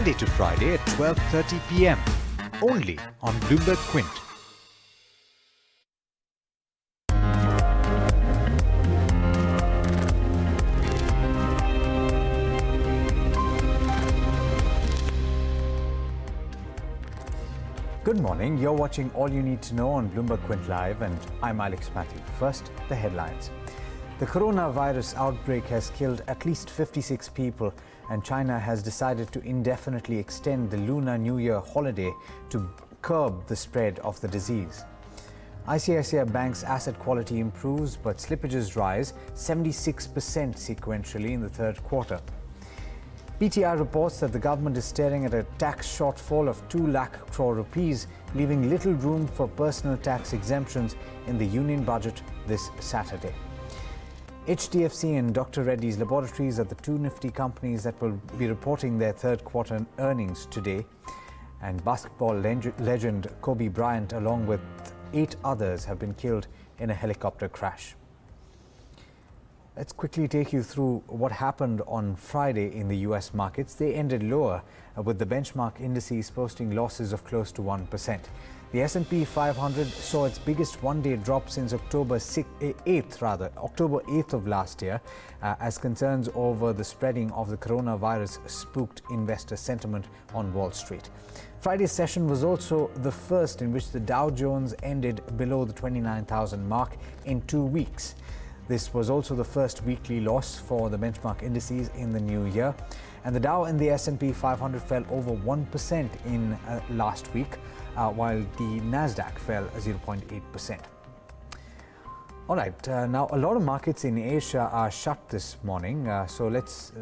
Monday to Friday at 12:30 p.m. only on BloombergQuint. Good morning. You're watching All You Need to Know on BloombergQuint Live, and I'm Alex Matthew. First, the headlines. The coronavirus outbreak has killed at least 56 people, and China has decided to indefinitely extend the Lunar New Year holiday to curb the spread of the disease. ICICI Bank's asset quality improves, but slippages rise 76% sequentially in the third quarter. PTI reports that the government is staring at a tax shortfall of 2 lakh crore rupees, leaving little room for personal tax exemptions in the union budget this Saturday. HDFC and Dr. Reddy's Laboratories are the two nifty companies that will be reporting their third quarter earnings today. And basketball legend Kobe Bryant, along with 8 others, have been killed in a helicopter crash. Let's quickly take you through what happened on Friday in the US markets. They ended lower, with the benchmark indices posting losses of close to 1%. The S&P 500 saw its biggest one-day drop since October 8th of last year, as concerns over the spreading of the coronavirus spooked investor sentiment on Wall Street. Friday's session was also the first in which the Dow Jones ended below the 29,000 mark in 2 weeks. This was also the first weekly loss for the benchmark indices in the new year. And the Dow and the S&P 500 fell over 1% in last week, while the Nasdaq fell 0.8%. All right, now a lot of markets in Asia are shut this morning, so let's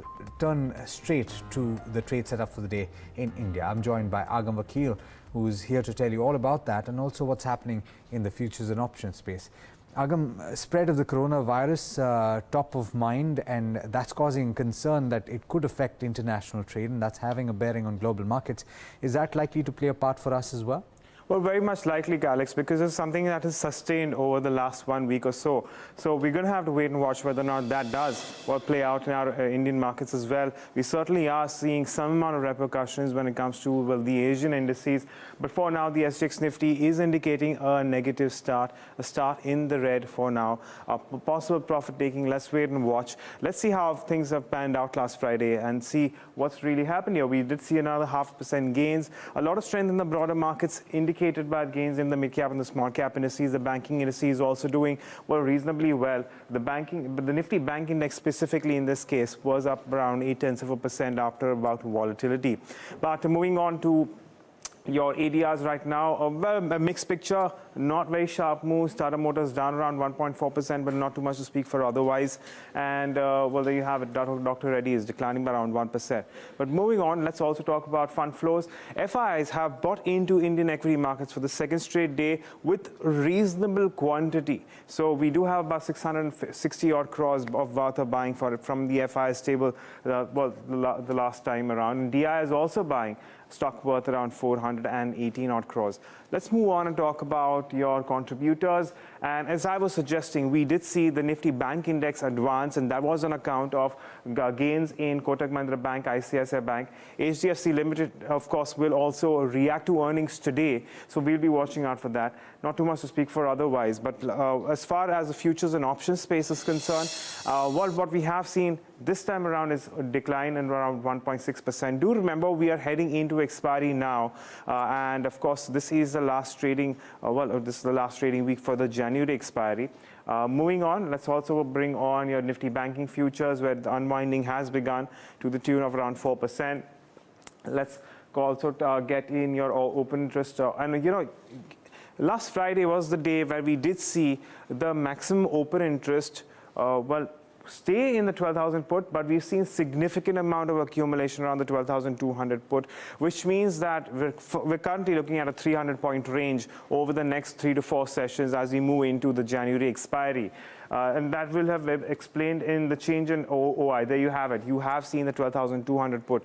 turn straight to the trade setup for the day in India. I'm joined by Agam Vakil, who's here to tell you all about that and also what's happening in the futures and options space. Agam, spread of the coronavirus top of mind, and that's causing concern that it could affect international trade, and that's having a bearing on global markets. Is that likely to play a part for us as well? Well, very much likely, Alex, because it's something that is sustained over the last 1 week or so. So we're going to have to wait and watch whether or not that does play out in our Indian markets as well. We certainly are seeing some amount of repercussions when it comes to, the Asian indices. But for now, the SGX Nifty is indicating a negative start, a start in the red for now. A possible profit taking, let's wait and watch. Let's see how things have panned out last Friday and see what's really happened here. We did see another 0.5% gains. A lot of strength in the broader markets indicated by gains in the mid-cap and the small-cap indices. The banking indices also doing reasonably well. The Nifty Bank Index specifically in this case was up around 0.8% after about volatility. But moving on to your ADRs right now, a mixed picture, not very sharp moves. Tata Motors down around 1.4%, but not too much to speak for otherwise. And there you have it. Dr. Reddy is declining by around 1%. But moving on, let's also talk about fund flows. FIs have bought into Indian equity markets for the second straight day with reasonable quantity. So we do have about 660 odd crores of worth of buying for it from the FIs table, the last time around. And DI is also buying stock worth around 418 odd crores. Let's move on and talk about your contributors. And as I was suggesting, we did see the Nifty Bank Index advance, and that was on account of gains in Kotak Mahindra Bank, ICICI Bank. HDFC Limited, of course, will also react to earnings today, so we'll be watching out for that. Not too much to speak for otherwise, but as far as the futures and options space is concerned, what we have seen this time around is a decline in around 1.6%. Do remember, we are heading into expiry now, and of course, this is the last trading. This is the last trading week for the January expiry. Moving on, let's also bring on your Nifty banking futures, where the unwinding has begun to the tune of around 4%. Let's also get in your open interest, last Friday was the day where we did see the maximum open interest stay in the 12,000 put, but we've seen significant amount of accumulation around the 12,200 put, which means that we're currently looking at a 300-point range over the next 3 to 4 sessions as we move into the January expiry. And that will have explained in the change in OI. There you have it. You have seen the 12,200 put,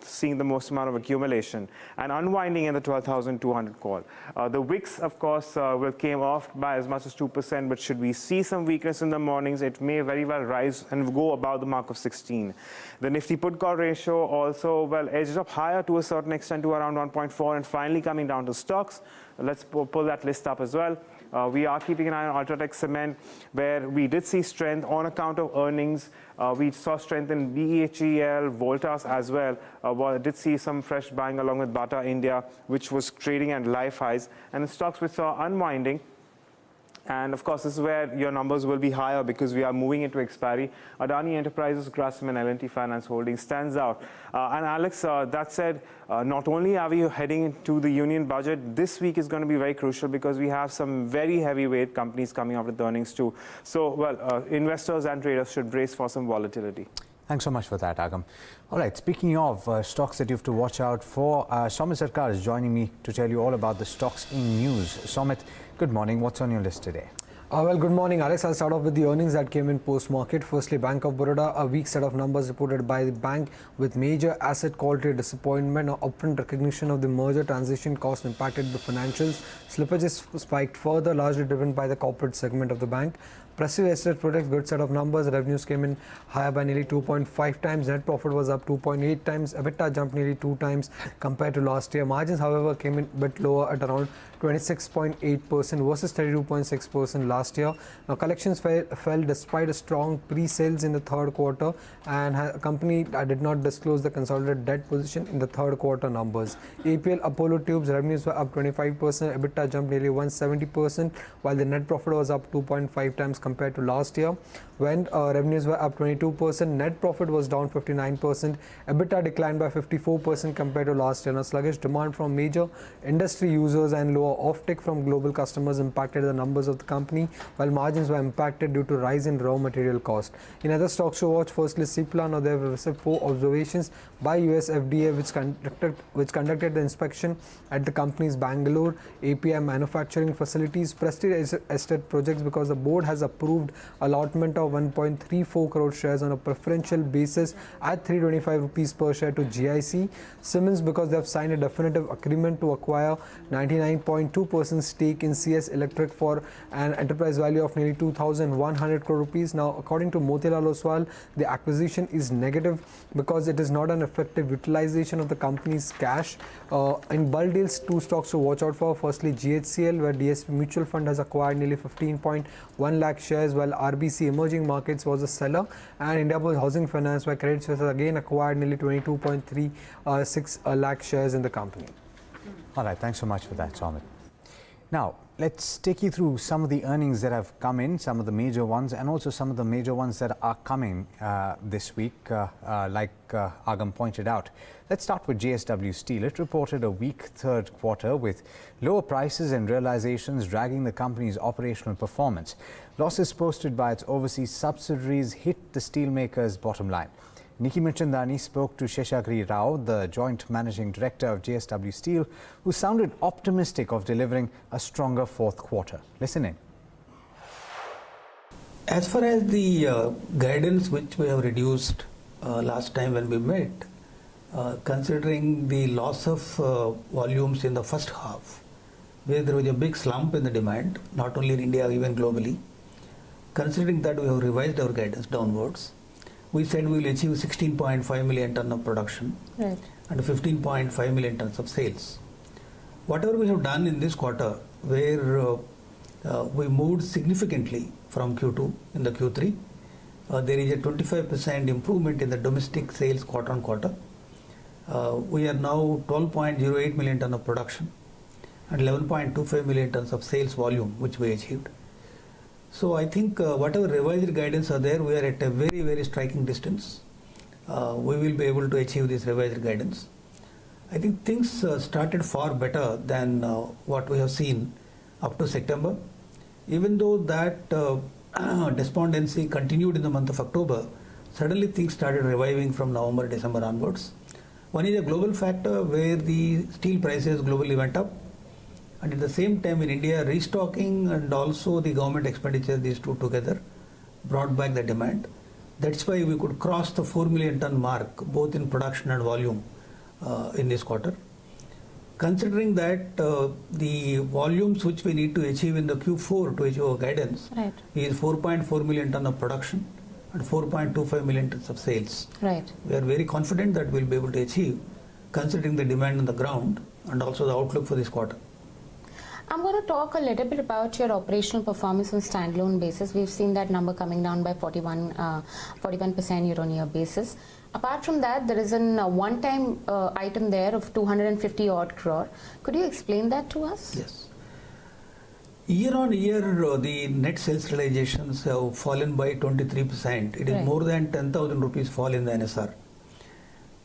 seeing the most amount of accumulation and unwinding in the 12,200 call. The wicks, of course, came off by as much as 2%, but should we see some weakness in the mornings, it may very well rise and go above the mark of 16. The Nifty put call ratio also edged up higher to a certain extent to around 1.4, and finally coming down to stocks. Let's pull that list up as well. We are keeping an eye on Ultratech Cement, where we did see strength on account of earnings. We saw strength in BHEL, Voltas as well. We did see some fresh buying along with Bata India, which was trading at life highs, and the stocks which saw unwinding. And of course, this is where your numbers will be higher because we are moving into expiry. Adani Enterprises, Grasim, and L&T Finance Holdings stands out. And Alex, that said, not only are we heading into the union budget, this week is going to be very crucial because we have some very heavyweight companies coming up with earnings too. So, investors and traders should brace for some volatility. Thanks so much for that, Agam. All right, speaking of stocks that you have to watch out for, Somit Sarkar is joining me to tell you all about the stocks in news. Somit, good morning. What's on your list today? Well, good morning, Alex. I'll start off with the earnings that came in post-market. Firstly, Bank of Baroda, a weak set of numbers reported by the bank with major asset quality disappointment. Now, upfront recognition of the merger transition cost impacted the financials. Slippages spiked further, largely driven by the corporate segment of the bank. Prestige Estate Products, good set of numbers. Revenues came in higher by nearly 2.5 times. Net profit was up 2.8 times. EBITDA jumped nearly 2 times compared to last year. Margins, however, came in a bit lower at around 26.8% versus 32.6% last year. Now, collections fell despite a strong pre-sales in the third quarter, and the company did not disclose the consolidated debt position in the third quarter numbers. APL Apollo Tubes revenues were up 25%, EBITDA jumped nearly 170%, while the net profit was up 2.5 times compared to last year, when revenues were up 22%, net profit was down 59%, EBITDA declined by 54% compared to last year. Now, sluggish demand from major industry users and lower offtake from global customers impacted the numbers of the company, while margins were impacted due to rise in raw material cost. In other stocks to watch, firstly Cipla. Now, they have received 4 observations by US FDA, which conducted the inspection at the company's Bangalore API manufacturing facilities. Prestige Estate Projects, because the board has approved allotment of 1.34 crore shares on a preferential basis at 325 rupees per share to GIC. Siemens, because they have signed a definitive agreement to acquire 99.2% stake in CS Electric for an enterprise value of nearly 2,100 crore rupees. Now, according to Motilal Oswal, the acquisition is negative because it is not an effective utilization of the company's cash. In bulk deals, 2 stocks to watch out for. Firstly, GHCL, where DSP Mutual Fund has acquired nearly 15.1 lakh shares, while RBC Emerging Markets was a seller, and Indiapost Housing Finance, where Credit Suisse has again acquired nearly 22.36 lakh shares in the company. All right, thanks so much for that, Somit. Now, let's take you through some of the earnings that have come in, some of the major ones, and also some of the major ones that are coming this week, like Agam pointed out. Let's start with JSW Steel. It reported a weak third quarter with lower prices and realizations dragging the company's operational performance. Losses posted by its overseas subsidiaries hit the steelmaker's bottom line. Nikki Mirchandani spoke to Sheshagiri Rao, the joint managing director of JSW Steel, who sounded optimistic of delivering a stronger fourth quarter. Listen in. As far as the guidance which we have reduced last time when we met, considering the loss of volumes in the first half, where there was a big slump in the demand, not only in India, even globally, considering that we have revised our guidance downwards, we said we will achieve 16.5 million ton of production and 15.5 million tons of sales. Whatever we have done in this quarter, where we moved significantly from Q2 in the Q3, there is a 25% improvement in the domestic sales quarter on quarter. We are now 12.08 million ton of production and 11.25 million tons of sales volume, which we achieved. So I think whatever revised guidance are there, we are at a very, very striking distance. We will be able to achieve this revised guidance. I think things started far better than what we have seen up to September. Even though that despondency continued in the month of October, suddenly things started reviving from November, December onwards. One is a global factor where the steel prices globally went up. And at the same time, in India, restocking and also the government expenditure, these two together, brought back the demand. That's why we could cross the 4 million ton mark, both in production and volume in this quarter. Considering that the volumes which we need to achieve in the Q4 to achieve our guidance is 4.4 million ton of production and 4.25 million tons of sales. Right. We are very confident that we'll be able to achieve, considering the demand on the ground and also the outlook for this quarter. I'm going to talk a little bit about your operational performance on standalone basis. We've seen that number coming down by 41% year-on-year basis. Apart from that, there is a one-time item there of 250 odd crore. Could you explain that to us? Yes. Year on year, the net sales realizations have fallen by 23%. It is more than 10,000 rupees fall in the NSR.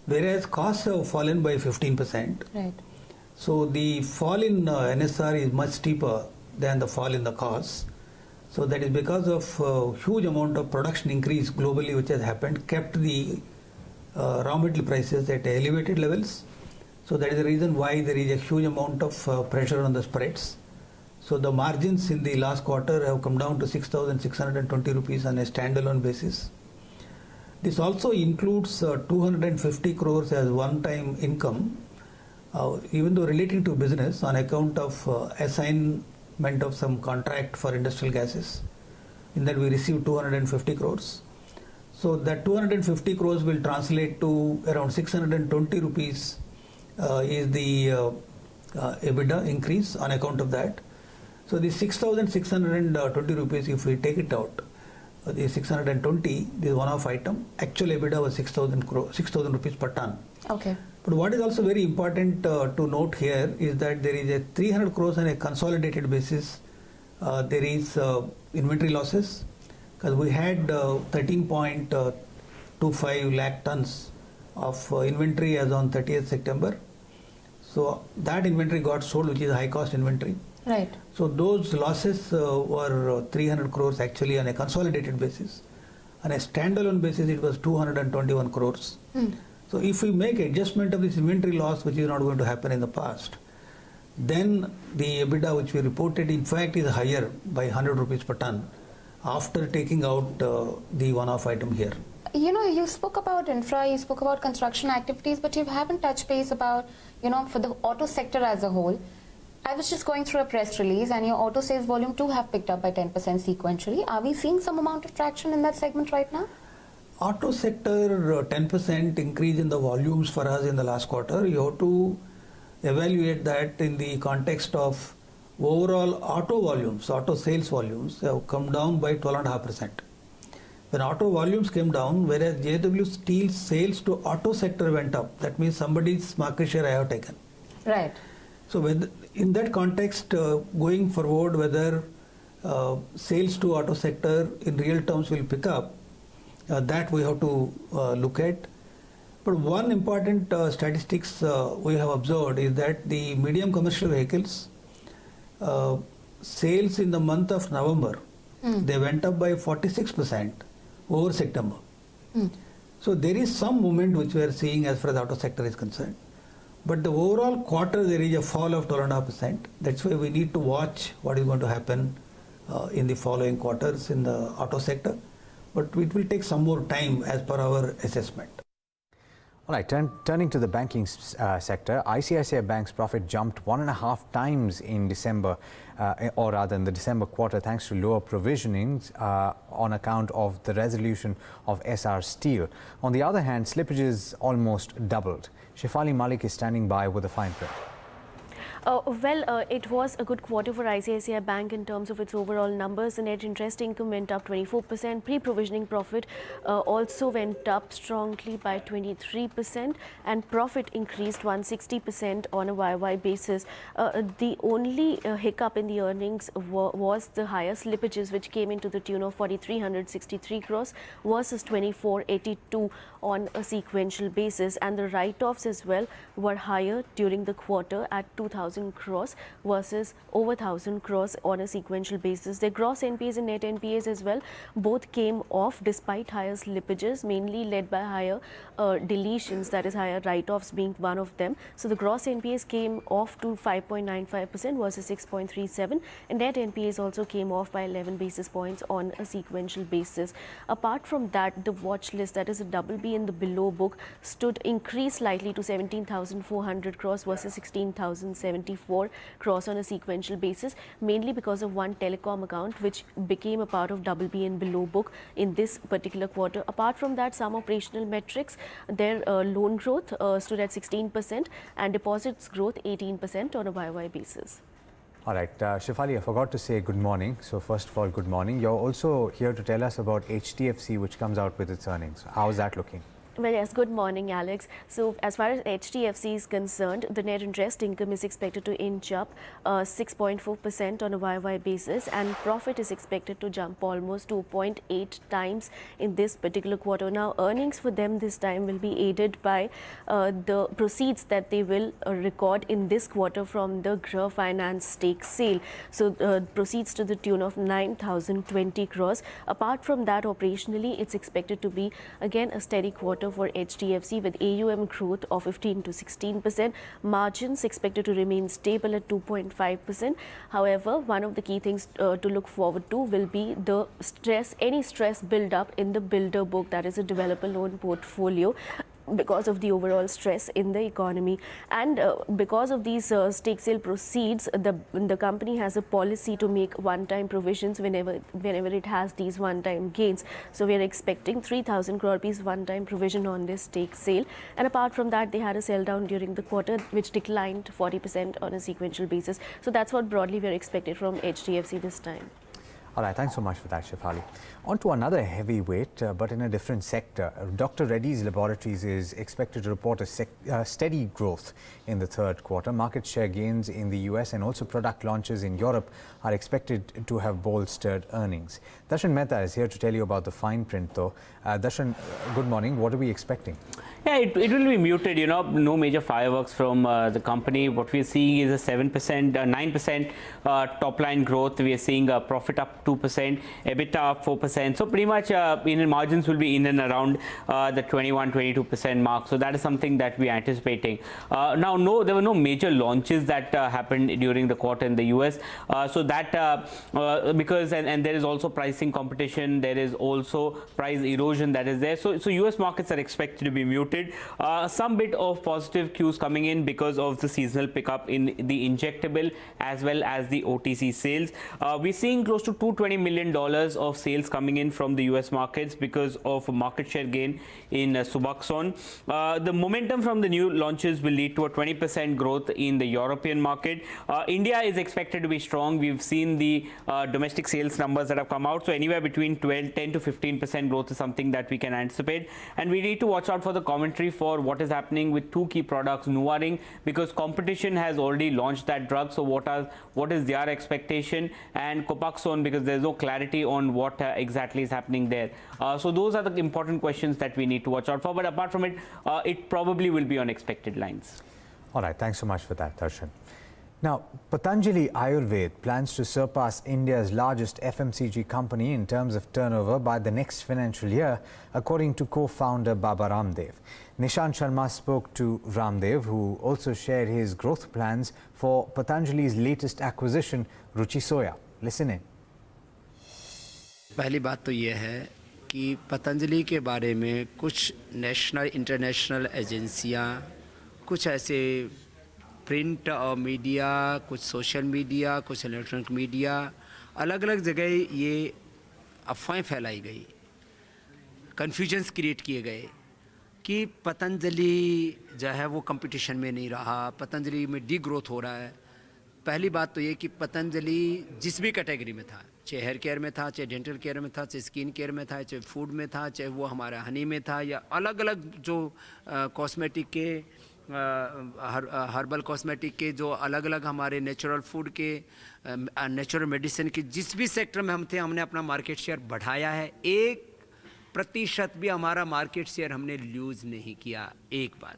Whereas costs have fallen by 15%. Right. So the fall in NSR is much steeper than the fall in the costs. So that is because of huge amount of production increase globally which has happened, kept the raw material prices at elevated levels. So that is the reason why there is a huge amount of pressure on the spreads. So the margins in the last quarter have come down to 6,620 rupees on a standalone basis. This also includes 250 crores as one-time income, even though relating to business on account of assignment of some contract for industrial gases. In that we received 250 crores. So that 250 crores will translate to around 620 rupees is the EBITDA increase on account of that. So the 6,620 rupees, if we take it out, the 620, this one-off item, actual EBITDA was 6,000 rupees per ton. Okay. But what is also very important to note here is that there is a 300 crores on a consolidated basis. There is inventory losses because we had 13.25 lakh tons of inventory as on 30th September. So that inventory got sold, which is high cost inventory. Right. So those losses were 300 crores actually on a consolidated basis. On a standalone basis, it was 221 crores. So if we make adjustment of this inventory loss, which is not going to happen in the past, then the EBITDA which we reported in fact is higher by 100 rupees per ton after taking out the one-off item here. You know, you spoke about infra, you spoke about construction activities, but you haven't touched base about, you know, for the auto sector as a whole. I was just going through a press release and your auto sales volume too have picked up by 10% sequentially. Are we seeing some amount of traction in that segment right now? Auto sector 10% increase in the volumes for us in the last quarter. You have to evaluate that in the context of overall auto volumes. Auto sales volumes have come down by 12.5%. When auto volumes came down, whereas JSW Steel sales to auto sector went up, that means somebody's market share I have taken. Right. So in that context, going forward, whether sales to auto sector in real terms will pick up, that we have to look at. But one important statistics we have observed is that the medium commercial vehicles sales in the month of November, they went up by 46% over September. So there is some movement which we are seeing as far as the auto sector is concerned. But the overall quarter, there is a fall of 12.5%. That's why we need to watch what is going to happen in the following quarters in the auto sector. But it will take some more time as per our assessment. All right, turning to the banking sector, ICICI Bank's profit jumped 1.5 times in December, or rather in the December quarter, thanks to lower provisionings on account of the resolution of SR Steel. On the other hand, slippages almost doubled. Shefali Malik is standing by with a fine print. It was a good quarter for ICICI Bank in terms of its overall numbers. The net interest income went up 24%. Pre-provisioning profit also went up strongly by 23%, and profit increased 160% on a YY basis. The only hiccup in the earnings was the higher slippages, which came into the tune of 4,363 crores versus 2,482 on a sequential basis, and the write-offs as well were higher during the quarter at 2,000 1,000 crores versus over 1,000 crores on a sequential basis. Their gross NPAs and net NPAs as well both came off despite higher slippages, mainly led by higher deletions, that is higher write-offs being one of them. So the gross NPAs came off to 5.95% versus 6.37%, and net NPAs also came off by 11 basis points on a sequential basis. Apart from that, the watch list, that is a double B in the below book, increased slightly to 17,400 crores versus 16,074 crores on a sequential basis, mainly because of one telecom account which became a part of double B and below book in this particular quarter. Apart from that, some operational metrics, their loan growth stood at 16% and deposits growth 18% on a YOY basis. All right, Shefali, I forgot to say good morning. So first of all, good morning. You're also here to tell us about HDFC, which comes out with its earnings. How is that looking? Well, yes, good morning, Alex. So as far as HDFC is concerned, the net interest income is expected to inch up 6.4% on a YOY basis, and profit is expected to jump almost 2.8 times in this particular quarter. Now, earnings for them this time will be aided by the proceeds that they will record in this quarter from the Grah Finance stake sale. So proceeds to the tune of 9,020 crores. Apart from that, operationally, it's expected to be again a steady quarter for HDFC with AUM growth of 15 to 16%, margins expected to remain stable at 2.5%. However, one of the key things to look forward to will be the any stress build up in the builder book, that is a developer loan portfolio, because of the overall stress in the economy. And because of these stake sale proceeds, the company has a policy to make one-time provisions whenever it has these one-time gains. So we are expecting 3,000 crore rupees one-time provision on this stake sale. And apart from that, they had a sell down during the quarter, which declined 40% on a sequential basis. So that's what broadly we are expected from HDFC this time. All right, thanks so much for that, Shefali. On to another heavyweight, but in a different sector. Dr. Reddys Laboratories is expected to report a steady growth in the third quarter. Market share gains in the US and also product launches in Europe are expected to have bolstered earnings. Darshan Mehta is here to tell you about the fine print, though. Darshan, good morning. What are we expecting? Yeah, it will be muted, no major fireworks from the company. What we are seeing is a 7%, 9% top line growth. We are seeing a profit up 2%, EBITDA up 4%. So pretty much margins will be in and around the 21-22% mark. So that is something that we are anticipating. Now, there were no major launches that happened during the quarter in the US. So that because and there is also pricing competition, there is also price erosion that is there. So US markets are expected to be muted. Some bit of positive cues coming in because of the seasonal pickup in the injectable as well as the OTC sales. We're seeing close to $220 million of sales coming in from the US markets because of market share gain in Suboxone. The momentum from the new launches will lead to a 20% growth in the European market. India is expected to be strong. We've seen the domestic sales numbers that have come out. So anywhere between 10 to 15% growth is something that we can anticipate. And we need to watch out for the commentary for what is happening with two key products, Nuvaring, because competition has already launched that drug. So what is their expectation, and Copaxone, because there's no clarity on what exactly is happening there. So those are the important questions that we need to watch out for. But apart from it, it probably will be on expected lines. All right, thanks so much for that, Darshan. Now, Patanjali Ayurveda plans to surpass India's largest FMCG company in terms of turnover by the next financial year, according to co-founder Baba Ramdev. Nishant Sharma spoke to Ramdev, who also shared his growth plans for Patanjali's latest acquisition, Ruchi Soya. Listen in. पहली बात तो ये है कि पतंजलि के बारे में कुछ नेशनल इंटरनेशनल एजेंसियां, कुछ ऐसे प्रिंट और मीडिया, कुछ सोशल मीडिया, कुछ इलेक्ट्रॉनिक मीडिया, अलग अलग जगह ये अफवाहें फैलाई गई, कन्फ्यूजन्स क्रिएट किए गए कि पतंजलि जो है वो कंपटीशन में नहीं रहा, पतंजलि में डी ग्रोथ हो रहा है। पहली बात तो ये कि पतंजलि जिस भी कैटेगरी में था, चाहे हेयर केयर में था, चाहे डेंटल केयर में था, चाहे स्किन केयर में था, चाहे फूड में था, चाहे वो हमारा हनी में था, या अलग अलग जो कॉस्मेटिक के हर्बल कॉस्मेटिक के जो अलग अलग हमारे नेचुरल फूड के नेचुरल मेडिसिन के जिस भी सेक्टर में हम थे, हमने अपना मार्केट शेयर बढ़ाया है। 1% भी हमारा मार्केट शेयर हमने लूज़ नहीं किया। एक बात।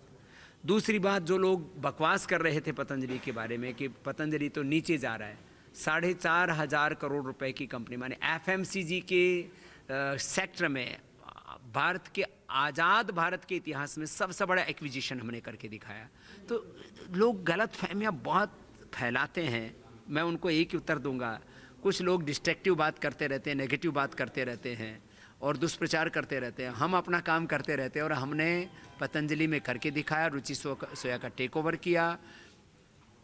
दूसरी बात, जो लोग बकवास कर रहे थे पतंजलि के बारे में कि पतंजलि तो नीचे जा रहा है, 4,500 करोड़ रुपए की कंपनी, माने एफएमसीजी के सेक्टर में भारत के आज़ाद भारत के इतिहास में सबसे बड़ा एक्विजिशन हमने करके दिखाया। तो लोग गलत फहमियाँ बहुत फैलाते हैं, मैं उनको एक ही उत्तर दूंगा। कुछ लोग डिस्ट्रक्टिव बात करते रहते हैं, नेगेटिव बात करते रहते हैं और दुष्प्रचार करते रहते हैं। हम अपना काम करते रहते हैं और हमने पतंजलि में करके दिखाया, रुचि सोया का टेक ओवर किया।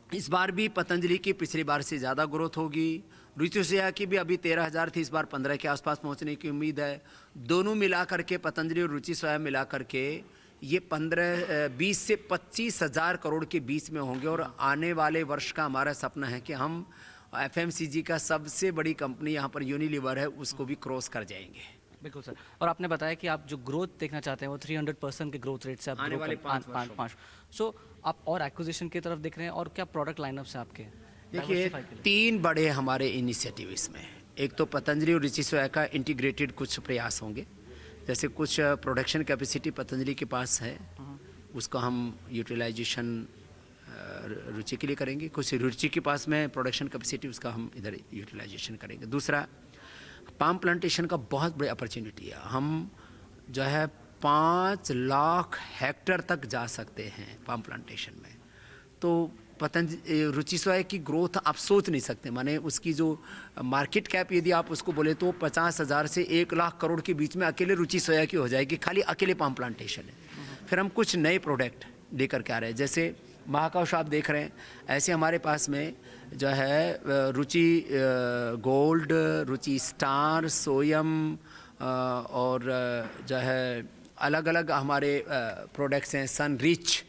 इस बार भी पतंजलि की पिछली बार से ज़्यादा ग्रोथ होगी। रुचि सोया की भी अभी 13,000 थी, इस बार 15 के आसपास पहुंचने की उम्मीद है। दोनों मिला करके, पतंजलि और रुचि सोया मिला करके ये 20 से 25,000 करोड़ के बीच में होंगे और आने वाले वर्ष का हमारा सपना है कि हम एफएमसीजी का सबसे बड़ी कंपनी यहाँ पर यूनिलीवर है, उसको भी क्रॉस कर जाएंगे। बिल्कुल सर। और आपने बताया कि आप जो ग्रोथ देखना चाहते हैं वो 300% के ग्रोथ रेट से आप आने वाले 5 सो आप और एक्विजिशन की तरफ देख रहे हैं, और क्या प्रोडक्ट लाइनअप्स हैं आपके? देखिए, 3 बड़े हमारे इनिशिएटिव इसमें। एक तो पतंजलि और रुचि सोया का इंटीग्रेटेड कुछ प्रयास होंगे, जैसे कुछ प्रोडक्शन कैपेसिटी पतंजलि के पास है, उसको हम यूटिलाइजेशन रुचि के लिए करेंगे। कुछ रुचि के पास में प्रोडक्शन कैपेसिटी, उसका हम इधर यूटिलाइजेशन करेंगे। दूसरा, पाम प्लांटेशन का बहुत बड़ी अपॉर्चुनिटी है। हम जो है 5 लाख हेक्टेयर तक जा सकते हैं पाम प्लांटेशन में। तो पतंजलि रुचि सोया की ग्रोथ आप सोच नहीं सकते, माने उसकी जो मार्केट कैप यदि आप उसको बोले तो 50,000 से 1 लाख करोड़ के बीच में अकेले रुचि सोया की हो जाएगी, खाली अकेले पाम प्लांटेशन है। फिर हम कुछ नए प्रोडक्ट लेकर के आ रहे हैं, जैसे महाकाश आप देख रहे हैं, ऐसे हमारे पास में जो है रुचि गोल्ड, रुचि स्टार, सोयम और जो है अलग अलग हमारे प्रोडक्ट्स हैं, सन रिच।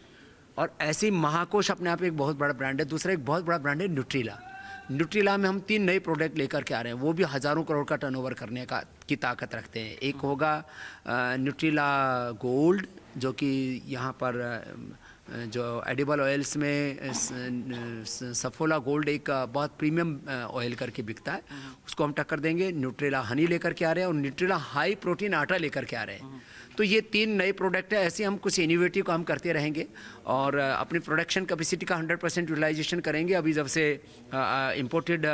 और ऐसे ही महाकोश अपने आप एक बहुत बड़ा ब्रांड है। दूसरा एक बहुत बड़ा ब्रांड है न्यूट्रिला। न्यूट्रिला में हम 3 नए प्रोडक्ट लेकर के आ रहे हैं, वो भी हज़ारों करोड़ का टर्नओवर करने की ताकत रखते हैं। एक होगा न्यूट्रिला गोल्ड, जो कि यहाँ पर जो एडिबल ऑयल्स में सफोला गोल्ड एक बहुत प्रीमियम ऑयल करके बिकता है, उसको हम टक्कर देंगे। न्यूट्रिला हनी लेकर के आ रहे हैं और न्यूट्रिला हाई प्रोटीन आटा लेकर के आ रहे हैं। तो ये 3 नए प्रोडक्ट है। ऐसे हम कुछ इनोवेटिव काम करते रहेंगे और अपनी प्रोडक्शन कैपेसिटी का 100% यूटिलाइजेशन करेंगे। अभी जब से इंपोर्टेड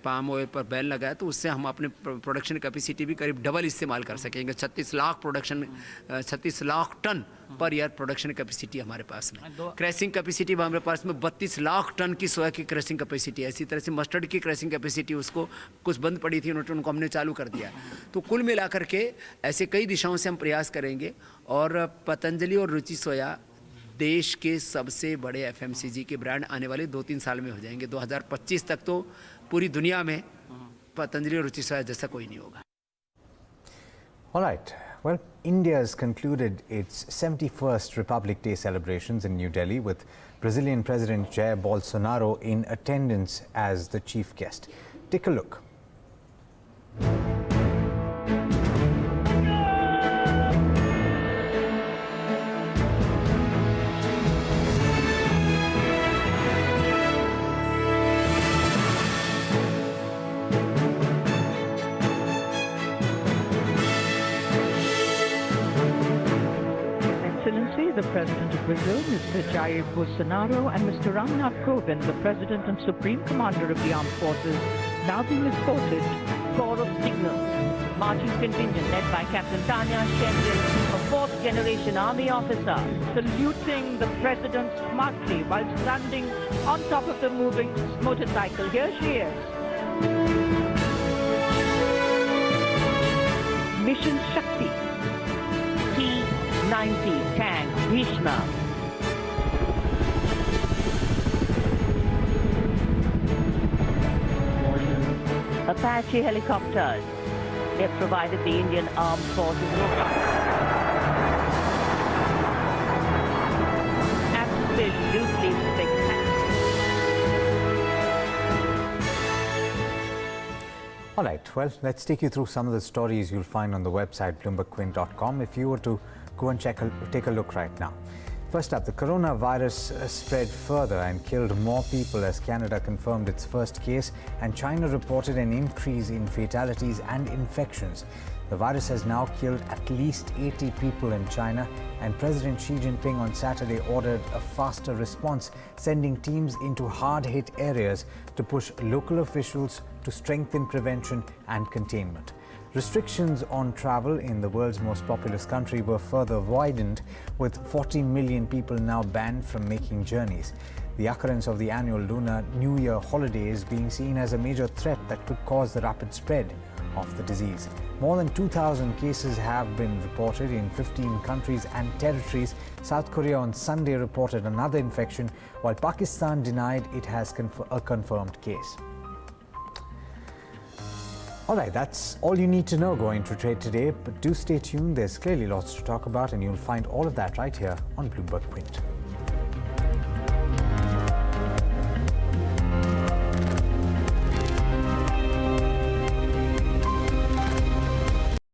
पाम ऑयल पर बैन लगा है, तो उससे हम अपने प्रोडक्शन कैपेसिटी भी करीब डबल इस्तेमाल कर सकेंगे। 36 lakh ton per year production capacity हमारे पास में। क्रैशिंग कैपेसिटी हमारे पास में 32 लाख टन की सोया की क्रैशिंग कैपेसिटी है। इसी तरह से मस्टर्ड की क्रैशिंग कैपेसिटी उसको कुछ बंद पड़ी थी, उनको हमने चालू कर दिया। तो कुल मिलाकर के ऐसे कई दिशाओं से हम प्रयास करेंगे और पतंजलि और रुचि सोया देश के सबसे बड़े एफएमसीजी के ब्रांड आने वाले 2-3 साल में हो जाएंगे। 2025 तक तो पूरी दुनिया में पतंजलि और रुचि सोया जैसा कोई नहीं होगा। All right. Well, India has concluded its 71st Republic Day celebrations in New Delhi with Brazilian President Jair Bolsonaro in attendance as the chief guest. Take a look. The President of Brazil, Mr. Jair Bolsonaro, and Mr. Ramnath Kovind, the President and Supreme Commander of the Armed Forces, now being escorted. Corps of Signals, marching contingent led by Captain Tanya Shendil, a 4th-generation Army officer, saluting the President smartly while standing on top of the moving motorcycle. Here she is. Mission Shakti. T-90 tank Bhishma. Apache helicopters. They've provided the Indian Armed Forces absolutely spectacular. All right, well, let's take you through some of the stories you'll find on the website BloombergQuint.com if you were to go and take a look right now. First up, the coronavirus spread further and killed more people as Canada confirmed its first case and China reported an increase in fatalities and infections. The virus has now killed at least 80 people in China, and President Xi Jinping on Saturday ordered a faster response, sending teams into hard-hit areas to push local officials to strengthen prevention and containment. Restrictions on travel in the world's most populous country were further widened, with 40 million people now banned from making journeys. The occurrence of the annual Lunar New Year holiday is being seen as a major threat that could cause the rapid spread of the disease. More than 2,000 cases have been reported in 15 countries and territories. South Korea on Sunday reported another infection, while Pakistan denied it has a confirmed case. All right, that's all you need to know going to trade today, but do stay tuned. There's clearly lots to talk about, and you'll find all of that right here on BloombergQuint.